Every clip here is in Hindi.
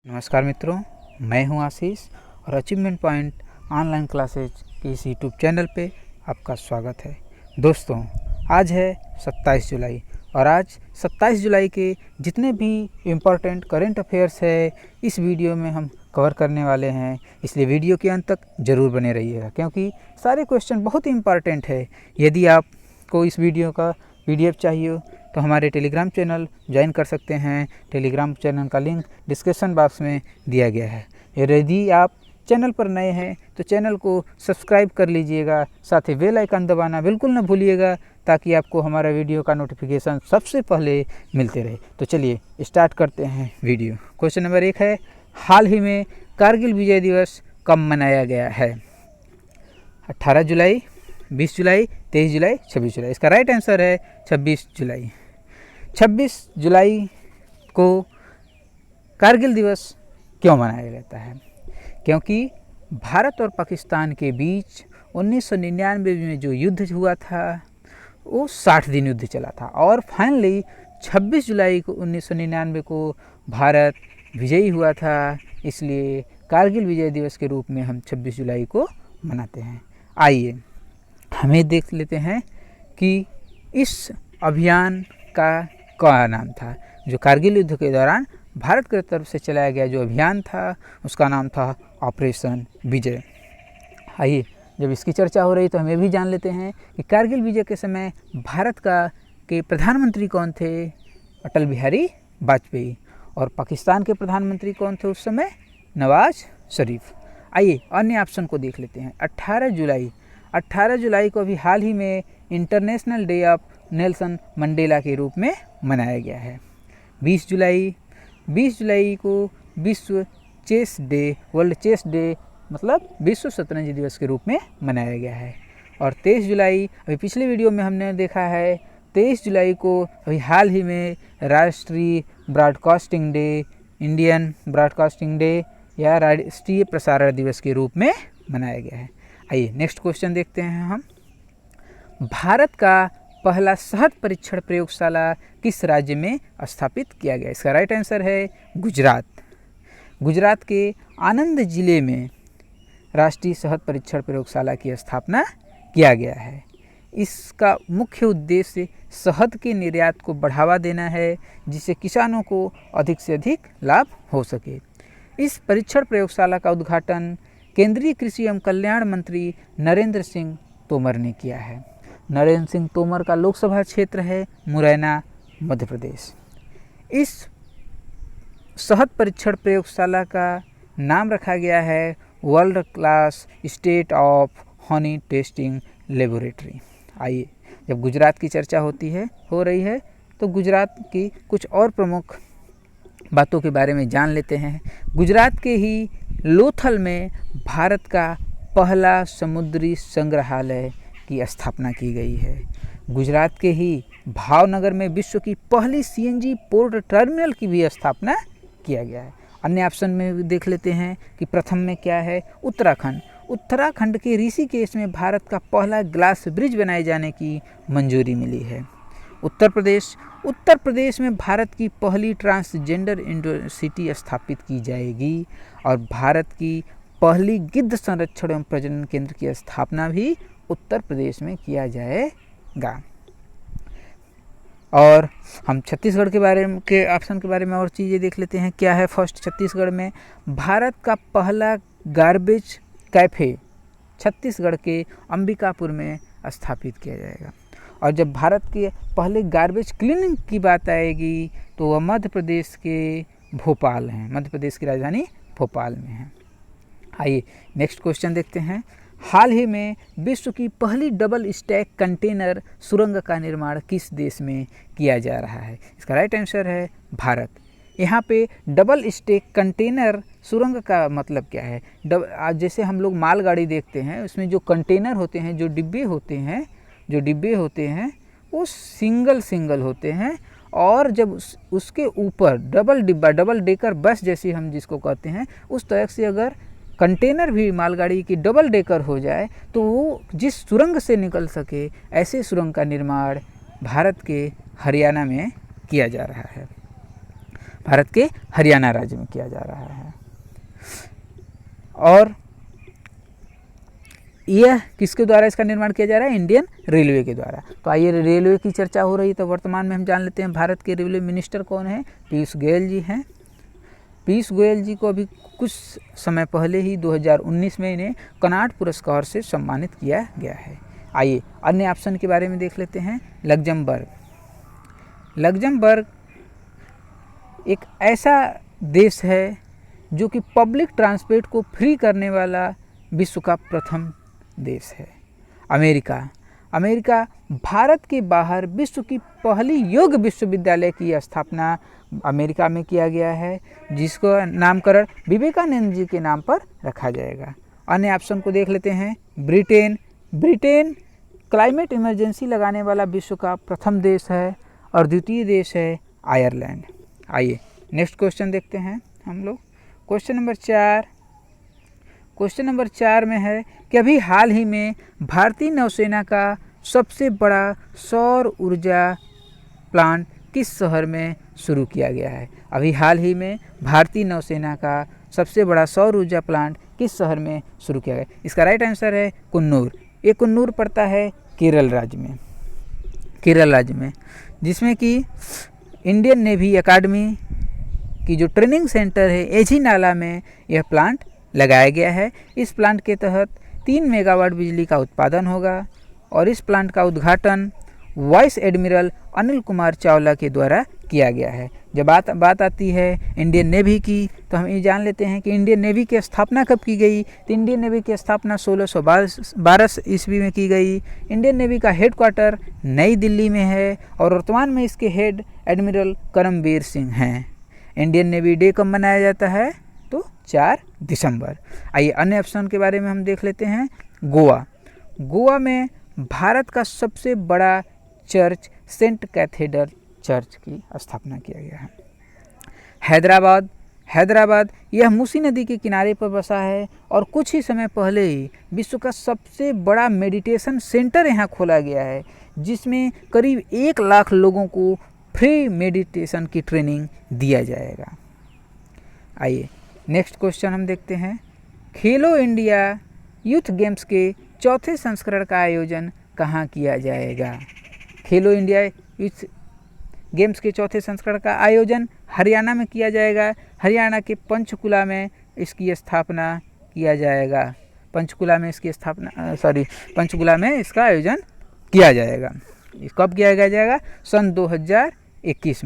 नमस्कार मित्रों, मैं हूं आशीष और अचीवमेंट पॉइंट ऑनलाइन क्लासेज के इस यूट्यूब चैनल पे आपका स्वागत है। दोस्तों, आज है 27 जुलाई और आज 27 जुलाई के जितने भी इम्पोर्टेंट करेंट अफेयर्स है इस वीडियो में हम कवर करने वाले हैं, इसलिए वीडियो के अंत तक ज़रूर बने रहिएगा क्योंकि सारे क्वेश्चन बहुत ही इम्पॉर्टेंट है। यदि आपको इस वीडियो का PDF चाहिए तो हमारे टेलीग्राम चैनल ज्वाइन कर सकते हैं। टेलीग्राम चैनल का लिंक डिस्क्रिप्शन बॉक्स में दिया गया है। यदि आप चैनल पर नए हैं तो चैनल को सब्सक्राइब कर लीजिएगा, साथ ही बेल आइकन दबाना बिल्कुल न भूलिएगा ताकि आपको हमारा वीडियो का नोटिफिकेशन सबसे पहले मिलते रहे। तो चलिए स्टार्ट करते हैं वीडियो। क्वेश्चन नंबर 1 है, हाल ही में कारगिल विजय दिवस कब मनाया गया है? 18 जुलाई, 20 जुलाई, 23 जुलाई, 26 जुलाई। इसका राइट आंसर है 26 जुलाई। 26 जुलाई को कारगिल दिवस क्यों मनाया जाता है? क्योंकि भारत और पाकिस्तान के बीच 1999 में जो युद्ध हुआ था वो 60 दिन युद्ध चला था और फाइनली 26 जुलाई को 1999 को भारत विजयी हुआ था। इसलिए कारगिल विजय दिवस के रूप में हम 26 जुलाई को मनाते हैं। आइए हमें देख लेते हैं कि इस अभियान का क्या नाम था। जो कारगिल युद्ध के दौरान भारत की तरफ से चलाया गया जो अभियान था उसका नाम था ऑपरेशन विजय। आइए जब इसकी चर्चा हो रही तो हम ये भी जान लेते हैं कि कारगिल विजय के समय भारत के प्रधानमंत्री कौन थे? अटल बिहारी वाजपेयी। और पाकिस्तान के प्रधानमंत्री कौन थे उस समय? नवाज शरीफ। आइए अन्य ऑप्शन को देख लेते हैं। 18 जुलाई को अभी हाल ही में international day of Nelson Mandela के रूप में मनाया गया है। 20 जुलाई को विश्व chess day, world chess day मतलब विश्व शतरंज दिवस के रूप में मनाया गया है। और 23 जुलाई अभी पिछले वीडियो में हमने देखा है, 23 जुलाई को अभी हाल ही में राष्ट्रीय broadcasting day, Indian broadcasting day या राष्ट्रीय प्रसारण दिवस के रूप में मनाया गया है। आइए नेक्स्ट क्वेश्चन देखते हैं हम। भारत का पहला शहद परीक्षण प्रयोगशाला किस राज्य में स्थापित किया गया? इसका राइट आंसर है गुजरात। गुजरात के आनंद जिले में राष्ट्रीय शहद परीक्षण प्रयोगशाला की स्थापना किया गया है। इसका मुख्य उद्देश्य शहद के निर्यात को बढ़ावा देना है जिससे किसानों को अधिक से अधिक लाभ हो सके। इस परीक्षण प्रयोगशाला का उद्घाटन केंद्रीय कृषि एवं कल्याण मंत्री नरेंद्र सिंह तोमर ने किया है। नरेंद्र सिंह तोमर का लोकसभा क्षेत्र है मुरैना, मध्य प्रदेश। इस शहद परीक्षण प्रयोगशाला का नाम रखा गया है world class state of honey testing laboratory. आइए जब गुजरात की चर्चा हो रही है तो गुजरात की कुछ और प्रमुख बातों के बारे में जान लेते हैं। गुजरात के ही लोथल में भारत का पहला समुद्री संग्रहालय की स्थापना की गई है। गुजरात के ही भावनगर में विश्व की पहली CNG पोर्ट टर्मिनल की भी स्थापना किया गया है। अन्य ऑप्शन में देख लेते हैं कि प्रथम में क्या है? उत्तराखंड के ऋषिकेश में भारत का पहला ग्लास ब्रिज बनाए जाने की मंजूरी मिली है। उत्तर प्रदेश में भारत की पहली ट्रांसजेंडर यूनिवर्सिटी स्थापित की जाएगी और भारत की पहली गिद्ध संरक्षण एवं प्रजनन केंद्र की स्थापना भी उत्तर प्रदेश में किया जाएगा। और हम छत्तीसगढ़ के ऑप्शन के बारे में और चीज़ें देख लेते हैं। क्या है फर्स्ट? छत्तीसगढ़ में भारत का पहला गार्बेज कैफ़े छत्तीसगढ़ के अंबिकापुर में स्थापित किया जाएगा। और जब भारत के पहले गार्बेज क्लीनिंग की बात आएगी तो वह मध्य प्रदेश के भोपाल हैं, मध्य प्रदेश की राजधानी भोपाल में है। आइए नेक्स्ट क्वेश्चन देखते हैं। हाल ही में विश्व की पहली डबल स्टैक कंटेनर सुरंग का निर्माण किस देश में किया जा रहा है? इसका राइट आंसर है भारत। यहाँ पे डबल स्टैक कंटेनर सुरंग का मतलब क्या है? जैसे हम लोग मालगाड़ी देखते हैं उसमें जो कंटेनर होते हैं, जो डिब्बे होते हैं वो सिंगल होते हैं और जब उसके ऊपर डबल डेकर बस जैसी हम जिसको कहते हैं उस तरह से अगर कंटेनर भी मालगाड़ी की डबल डेकर हो जाए तो वो जिस सुरंग से निकल सके ऐसे सुरंग का निर्माण भारत के हरियाणा में किया जा रहा है। भारत के हरियाणा राज्य में किया जा रहा है। और यह किसके द्वारा इसका निर्माण किया जा रहा है? इंडियन रेलवे के द्वारा। तो आइए, रेलवे की चर्चा हो रही है तो वर्तमान में हम जान लेते हैं भारत के रेलवे मिनिस्टर कौन है। पीयूष गोयल जी हैं। पीयूष गोयल जी को अभी कुछ समय पहले ही 2019 में इन्हें कनॉट पुरस्कार से सम्मानित किया गया है। आइए अन्य ऑप्शन के बारे में देख लेते हैं। लग्जमबर्ग। लग्जमबर्ग एक ऐसा देश है जो कि पब्लिक ट्रांसपोर्ट को फ्री करने वाला विश्व का प्रथम देश है। अमेरिका भारत के बाहर विश्व की पहली योग विश्वविद्यालय की स्थापना अमेरिका में किया गया है, जिसका नामकरण विवेकानंद जी के नाम पर रखा जाएगा। अन्य ऑप्शन को देख लेते हैं। ब्रिटेन क्लाइमेट इमरजेंसी लगाने वाला विश्व का प्रथम देश है और द्वितीय देश है आयरलैंड। आइए नेक्स्ट क्वेश्चन देखते हैं हम लोग। क्वेश्चन नंबर 4 में है कि अभी हाल ही में भारतीय नौसेना का सबसे बड़ा सौर ऊर्जा प्लांट किस शहर में शुरू किया गया है? अभी हाल ही में भारतीय नौसेना का सबसे बड़ा सौर ऊर्जा प्लांट किस शहर में शुरू किया गया? इसका राइट आंसर है कुन्नूर। ये कुन्नूर पड़ता है केरल राज्य में, जिसमें कि इंडियन नेवी अकादमी की जो ट्रेनिंग सेंटर है एझी नाला में यह प्लांट लगाया गया है। इस प्लांट के तहत 3 मेगावाट बिजली का उत्पादन होगा और इस प्लांट का उद्घाटन वाइस एडमिरल अनिल कुमार चावला के द्वारा किया गया है। जब बात आती है इंडियन नेवी की, तो हम ये जान लेते हैं कि इंडियन नेवी की स्थापना कब की गई। तो इंडियन नेवी की स्थापना 1612 ईस्वी में की गई। इंडियन नेवी का हेडक्वार्टर नई दिल्ली में है और वर्तमान में इसके हेड एडमिरल करमबीर सिंह हैं। इंडियन नेवी डे कब मनाया जाता है? तो 4 दिसंबर। आइए अन्य ऑप्शन के बारे में हम देख लेते हैं। गोवा में भारत का सबसे बड़ा चर्च सेंट कैथेड्रल चर्च की स्थापना किया गया है। हैदराबाद यह मूसी नदी के किनारे पर बसा है और कुछ ही समय पहले ही विश्व का सबसे बड़ा मेडिटेशन सेंटर यहाँ खोला गया है, जिसमें करीब 1 लाख लोगों को फ्री मेडिटेशन की ट्रेनिंग दिया जाएगा। आइए नेक्स्ट क्वेश्चन हम देखते हैं। खेलो इंडिया यूथ गेम्स के चौथे संस्करण का आयोजन कहाँ किया जाएगा? खेलो इंडिया यूथ गेम्स के चौथे संस्करण का आयोजन हरियाणा में किया जाएगा। हरियाणा के पंचकुला में इसकी स्थापना किया जाएगा। पंचकुला में इसका आयोजन किया जाएगा। कब किया जाएगा? सन 2021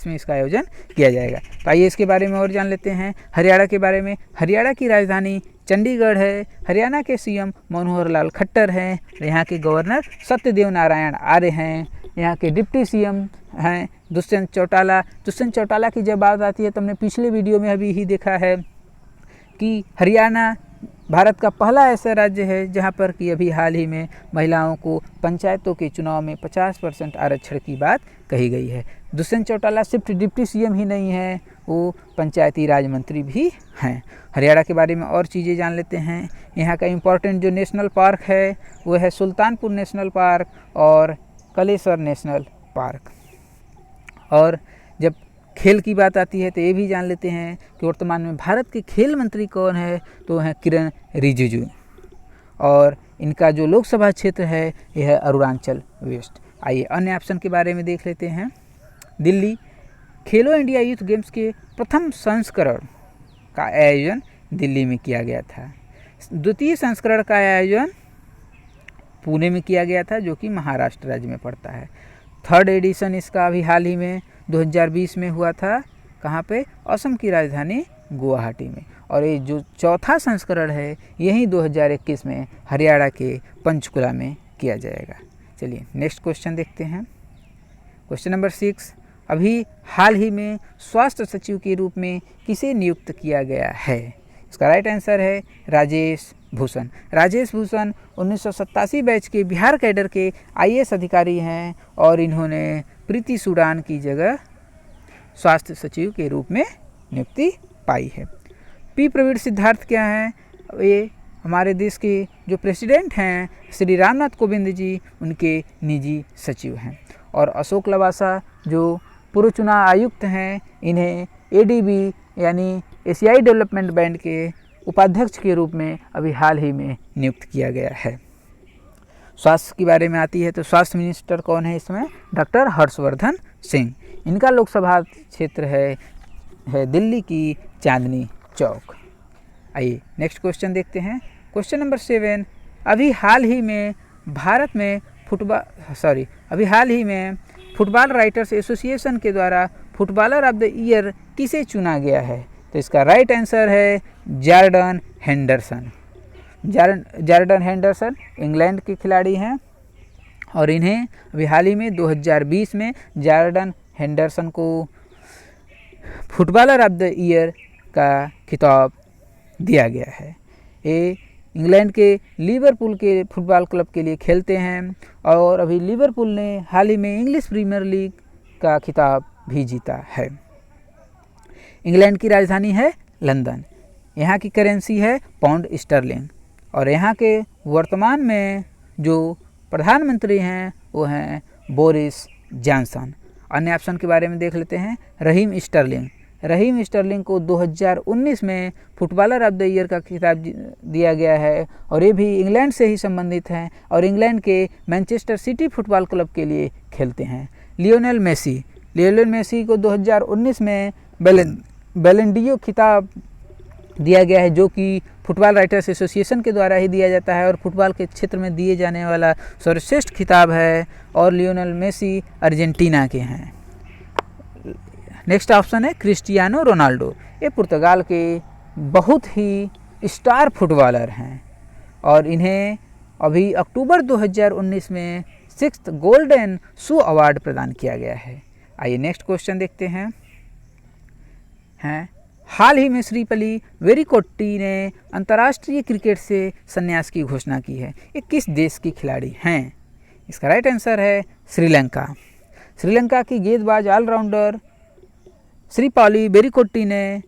में इसका आयोजन किया जाएगा। तो आइए इसके बारे में और जान लेते हैं। हरियाणा के बारे में। हरियाणा की राजधानी चंडीगढ़ है। हरियाणा के सीएम मनोहर लाल खट्टर हैं। यहाँ के गवर्नर सत्यदेव नारायण आर्य हैं। यहाँ के डिप्टी सीएम हैं दुष्यंत चौटाला की जब बात आती है तो हमने पिछले वीडियो में अभी ही देखा है कि हरियाणा भारत का पहला ऐसा राज्य है जहाँ पर कि अभी हाल ही में महिलाओं को पंचायतों के चुनाव में 50% आरक्षण की बात कही गई है। दुष्यंत चौटाला सिर्फ डिप्टी सीएम ही नहीं है, वो पंचायती राज मंत्री भी हैं। हरियाणा के बारे में और चीज़ें जान लेते हैं। यहाँ का इम्पोर्टेंट जो नेशनल पार्क है वो है सुल्तानपुर नेशनल पार्क और कलेश्वर नेशनल पार्क। और जब खेल की बात आती है तो ये भी जान लेते हैं कि वर्तमान में भारत के खेल मंत्री कौन है, तो हैं किरण रिजिजू। और इनका जो लोकसभा क्षेत्र है यह है अरुणाचल वेस्ट। आइए अन्य ऑप्शन के बारे में देख लेते हैं। दिल्ली खेलो इंडिया यूथ गेम्स के प्रथम संस्करण का आयोजन दिल्ली में किया गया था। द्वितीय संस्करण का आयोजन पुणे में किया गया था, जो कि महाराष्ट्र राज्य में पड़ता है। थर्ड एडिशन इसका अभी हाल ही में 2020 में हुआ था। कहाँ पे? असम की राजधानी गुवाहाटी में। और ये जो चौथा संस्करण है यही 2021 में हरियाणा के पंचकुला में किया जाएगा। चलिए नेक्स्ट क्वेश्चन देखते हैं। क्वेश्चन नंबर 6, अभी हाल ही में स्वास्थ्य सचिव के रूप में किसे नियुक्त किया गया है? इसका राइट आंसर है राजेश भूषण। राजेश भूषण 1987 बैच के बिहार कैडर के आईएएस अधिकारी हैं और इन्होंने प्रीति सूडान की जगह स्वास्थ्य सचिव के रूप में नियुक्ति पाई है। पी प्रवीण सिद्धार्थ क्या हैं? ये हमारे देश के जो प्रेसिडेंट हैं श्री रामनाथ कोविंद जी, उनके निजी सचिव हैं। और अशोक लवासा जो पूर्व चुनाव आयुक्त हैं, इन्हें ADB यानी एशियाई डेवलपमेंट बैंक के उपाध्यक्ष के रूप में अभी हाल ही में नियुक्त किया गया है। स्वास्थ्य के बारे में आती है तो स्वास्थ्य मिनिस्टर कौन है इसमें? डॉक्टर हर्षवर्धन सिंह। इनका लोकसभा क्षेत्र है दिल्ली की चांदनी चौक। आइए नेक्स्ट क्वेश्चन देखते हैं। क्वेश्चन नंबर 7, अभी हाल ही में फुटबॉल राइटर्स एसोसिएशन के द्वारा फुटबॉलर ऑफ द ईयर किसे चुना गया है? तो इसका राइट आंसर है Jordan Henderson. Jordan Henderson England के खिलाड़ी हैं और इन्हें अभी हाल ही में 2020 में जॉर्डन हेंडरसन को फुटबॉलर ऑफ द ईयर का खिताब दिया गया है। ये इंग्लैंड के लिवरपूल के फुटबॉल क्लब के लिए खेलते हैं और अभी लिवरपूल ने हाल ही में इंग्लिश प्रीमियर लीग का खिताब भी जीता है। इंग्लैंड की राजधानी है लंदन। यहाँ की करेंसी है पाउंड स्टर्लिंग और यहाँ के वर्तमान में जो प्रधानमंत्री हैं वो हैं बोरिस जॉनसन। अन्य ऑप्शन के बारे में देख लेते हैं। रहीम स्टर्लिंग को 2019 में फुटबॉलर ऑफ द ईयर का खिताब दिया गया है और ये भी इंग्लैंड से ही संबंधित हैं और इंग्लैंड के मैनचेस्टर सिटी फुटबॉल क्लब के लिए खेलते हैं। लियोनेल मेसी को 2019 में बैलेंडियो खिताब दिया गया है जो कि फुटबॉल राइटर्स एसोसिएशन के द्वारा ही दिया जाता है और फुटबॉल के क्षेत्र में दिए जाने वाला सर्वश्रेष्ठ खिताब है और लियोनेल मेसी अर्जेंटीना के हैं। नेक्स्ट ऑप्शन है क्रिस्टियानो रोनाल्डो। ये पुर्तगाल के बहुत ही स्टार फुटबॉलर हैं और इन्हें अभी अक्टूबर 2019 में 6th गोल्डन शू अवार्ड प्रदान किया गया है। आइए नेक्स्ट क्वेश्चन देखते हैं। हाल ही में श्रीपली वेरिकोट्टी ने अंतर्राष्ट्रीय क्रिकेट से संन्यास की घोषणा की है। ये किस देश की खिलाड़ी हैं? इसका राइट आंसर है श्रीलंका की गेंदबाज ऑलराउंडर श्रीपली वेरिकोट्टी ने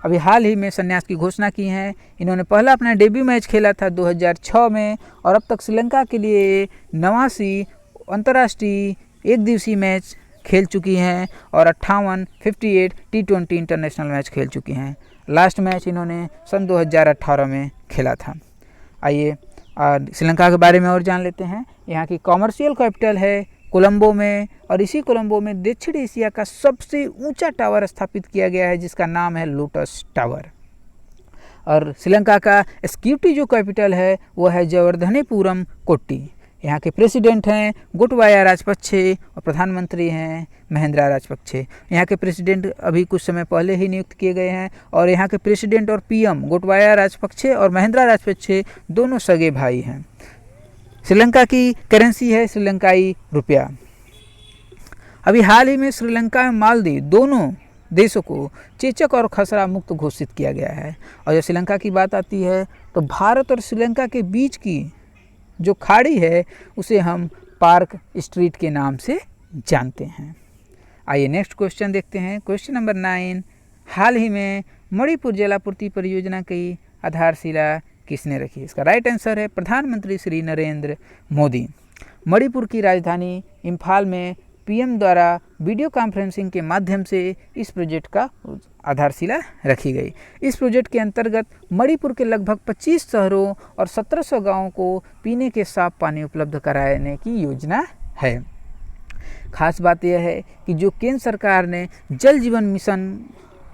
अभी हाल ही में संन्यास की घोषणा की है। इन्होंने पहला अपना डेब्यू मैच खेला था 2006 में और अब तक श्रीलंका के लिए 89 अंतर्राष्ट्रीय एक दिवसीय मैच खेल चुकी हैं और 58 T20 इंटरनेशनल मैच खेल चुकी हैं। लास्ट मैच इन्होंने सन 2018 में खेला था। आइए श्रीलंका के बारे में और जान लेते हैं। यहाँ की कॉमर्शियल कैपिटल है कोलंबो में और इसी कोलंबो में दक्षिण एशिया का सबसे ऊंचा टावर स्थापित किया गया है जिसका नाम है लोटस टावर। और श्रीलंका का सिक्योरिटी जो कैपिटल है वो है जयवर्धनेपुरम कोट्टी। यहाँ के प्रेसिडेंट हैं गोटबाया राजपक्षे और प्रधानमंत्री हैं महिंद्रा राजपक्षे। यहाँ के प्रेसिडेंट अभी कुछ समय पहले ही नियुक्त किए गए हैं और यहाँ के प्रेसिडेंट और PM गोटबाया राजपक्षे और महिंद्रा राजपक्षे दोनों सगे भाई हैं। श्रीलंका की करेंसी है श्रीलंकाई रुपया। अभी हाल ही में श्रीलंका और मालदीव दोनों देशों को चेचक और खसरा मुक्त घोषित किया गया है। और जब श्रीलंका की बात आती है तो भारत और श्रीलंका के बीच की जो खाड़ी है उसे हम पार्क स्ट्रीट के नाम से जानते हैं। आइए नेक्स्ट क्वेश्चन देखते हैं। क्वेश्चन नंबर 9, हाल ही में मणिपुर जलापूर्ति परियोजना की आधारशिला किसने रखी? इसका राइट आंसर है प्रधानमंत्री श्री नरेंद्र मोदी। मणिपुर की राजधानी इम्फाल में PM द्वारा वीडियो कॉन्फ्रेंसिंग के माध्यम से इस प्रोजेक्ट का आधारशिला रखी गई। इस प्रोजेक्ट के अंतर्गत मणिपुर के लगभग 25 शहरों और 1700 गांवों को पीने के साफ पानी उपलब्ध कराने की योजना है। खास बात यह है कि जो केंद्र सरकार ने जल जीवन मिशन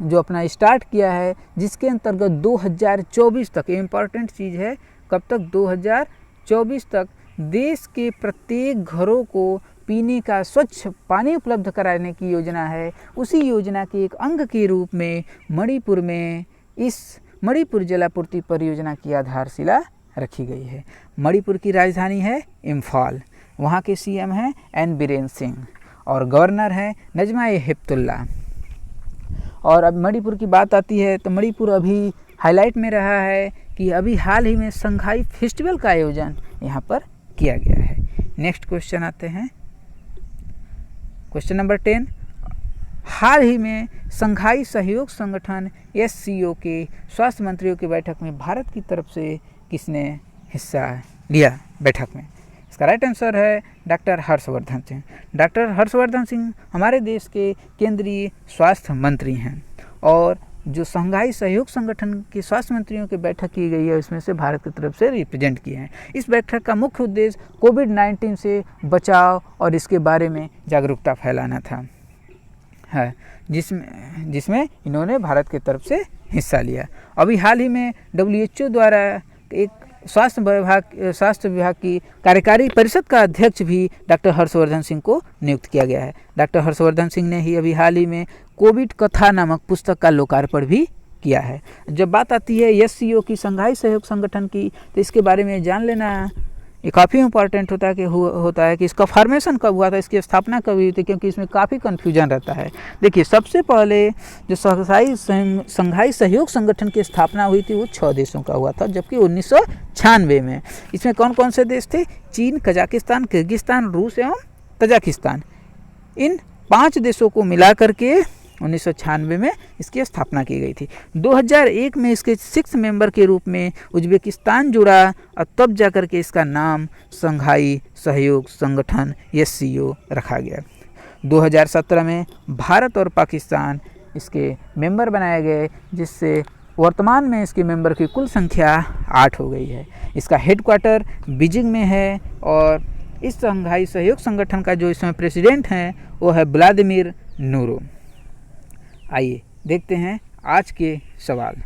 जो अपना स्टार्ट किया है जिसके अंतर्गत 2024 तक, ये इम्पॉर्टेंट चीज़ है, कब तक? 2024 तक देश के प्रत्येक घरों को पीने का स्वच्छ पानी उपलब्ध कराने की योजना है। उसी योजना के एक अंग के रूप में मणिपुर में इस मणिपुर जलापूर्ति परियोजना की आधारशिला रखी गई है। मणिपुर की राजधानी है इम्फाल। वहाँ के CM हैं N बीरेन सिंह और गवर्नर हैं नजमा-ए-हेपतुल्ला। और अब मणिपुर की बात आती है तो मणिपुर अभी हाईलाइट में रहा है कि अभी हाल ही में संघाई फेस्टिवल का आयोजन यहाँ पर किया गया है। नेक्स्ट क्वेश्चन आते हैं। क्वेश्चन नंबर 10, हाल ही में संघाई सहयोग संगठन SCO के स्वास्थ्य मंत्रियों की बैठक में भारत की तरफ से किसने हिस्सा लिया बैठक में? इसका इसका राइट आंसर है डॉक्टर हर्षवर्धन सिंह। डॉक्टर हर्षवर्धन सिंह हमारे देश के केंद्रीय स्वास्थ्य मंत्री हैं और जो शंघाई सहयोग संगठन के स्वास्थ्य मंत्रियों की बैठक की गई है उसमें से भारत की तरफ से रिप्रेजेंट किए हैं। इस बैठक का मुख्य उद्देश्य कोविड-19 से बचाव और इसके बारे में जागरूकता फैलाना था है, जिसमें इन्होंने भारत की तरफ से हिस्सा लिया। अभी हाल ही में WHO द्वारा एक स्वास्थ्य विभाग की कार्यकारी परिषद का अध्यक्ष भी डॉक्टर हर्षवर्धन सिंह को नियुक्त किया गया है। डॉक्टर हर्षवर्धन सिंह ने ही अभी हाल ही में कोविड कथा नामक पुस्तक का लोकार्पण भी किया है। जब बात आती है SCO की, शंघाई सहयोग संगठन की, तो इसके बारे में जान लेना ये काफ़ी इंपॉर्टेंट होता है कि इसका फॉर्मेशन कब हुआ था, इसकी स्थापना कब हुई थी, क्योंकि इसमें काफ़ी कन्फ्यूजन रहता है। देखिए, सबसे पहले जो शंघाई सहयोग संगठन की स्थापना हुई थी वो 6 देशों का हुआ था, जबकि 1996 में इसमें कौन कौन से देश थे? चीन, कजाकिस्तान, किर्गिस्तान, रूस एवं तजाकिस्तान। इन 5 देशों को मिला करके 1996 में इसकी स्थापना की गई थी। 2001 में इसके 6 मेंबर के रूप में उज्बेकिस्तान जुड़ा और तब जाकर के इसका नाम शंघाई सहयोग संगठन SCO रखा गया। 2017 में भारत और पाकिस्तान इसके मेंबर बनाए गए, जिससे वर्तमान में इसके मेंबर की कुल संख्या 8 हो गई है। इसका हेडक्वार्टर बीजिंग में है और इस शंघाई सहयोग संगठन का जो इसमें प्रेसिडेंट हैं वो है व्लादिमीर नूरो। आइए देखते हैं आज के सवाल।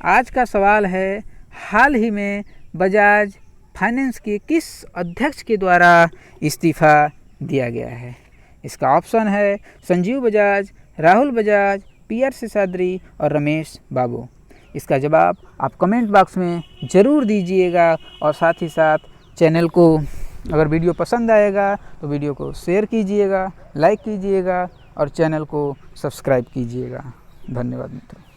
आज का सवाल है, हाल ही में बजाज फाइनेंस के किस अध्यक्ष के द्वारा इस्तीफ़ा दिया गया है? इसका ऑप्शन है संजीव बजाज, राहुल बजाज, PR शेषाद्री और रमेश बाबू। इसका जवाब आप कमेंट बॉक्स में ज़रूर दीजिएगा और साथ ही साथ चैनल को, अगर वीडियो पसंद आएगा तो वीडियो को शेयर कीजिएगा, लाइक कीजिएगा और चैनल को सब्सक्राइब कीजिएगा। धन्यवाद मित्रों।